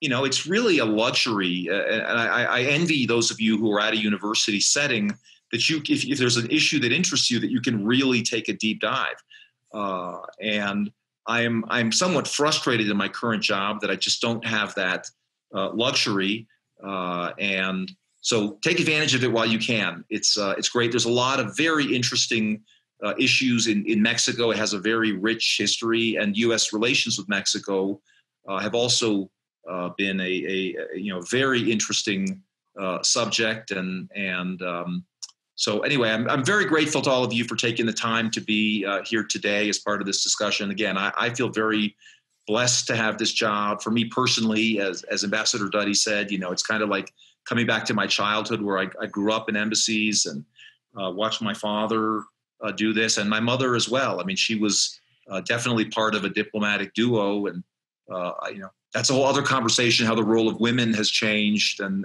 it's really a luxury. And I envy those of you who are at a university setting that if there's an issue that interests you, that you can really take a deep dive. And I'm somewhat frustrated in my current job that I just don't have that luxury. And so take advantage of it while you can. It's great. There's a lot of very interesting issues in Mexico. It has a very rich history, and U.S. relations with Mexico have also been a very interesting subject. So anyway, I'm very grateful to all of you for taking the time to be here today as part of this discussion. Again, I feel very blessed to have this job. For me personally, as Ambassador Duddy said, it's kind of like coming back to my childhood where I grew up in embassies and watched my father do this, and my mother as well. I mean, she was definitely part of a diplomatic duo, and that's a whole other conversation, how the role of women has changed, and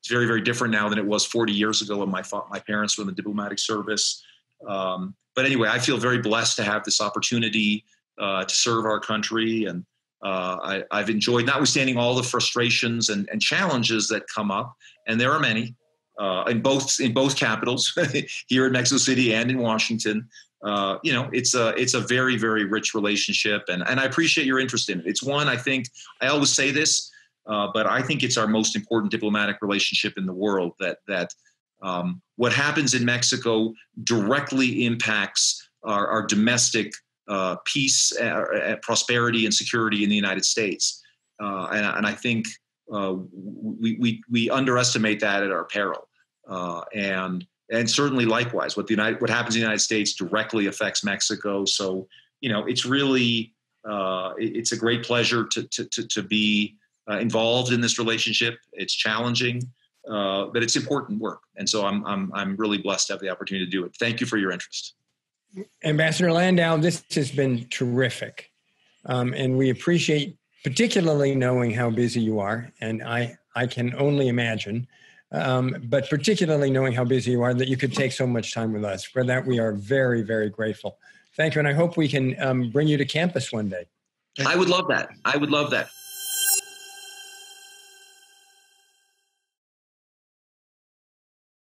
it's very, very different now than it was 40 years ago when my parents were in the diplomatic service. But anyway, I feel very blessed to have this opportunity to serve our country, and I've enjoyed, notwithstanding all the frustrations and challenges that come up, and there are many in both capitals, here in Mexico City and in Washington. It's a very, very rich relationship, and I appreciate your interest in it. It's one, I think, I always say this, but I think it's our most important diplomatic relationship in the world, that what happens in Mexico directly impacts our domestic peace, prosperity, and security in the United States. And I think we underestimate that at our peril. And certainly likewise, what happens in the United States directly affects Mexico. So, it's really, it's a great pleasure to be involved in this relationship. It's challenging, but it's important work. And so I'm really blessed to have the opportunity to do it. Thank you for your interest. Ambassador Landau, this has been terrific. And we appreciate particularly knowing how busy you are. And I can only imagine, but particularly knowing how busy you are, that you could take so much time with us. For that, we are very, very grateful. Thank you. And I hope we can bring you to campus one day. I would love that.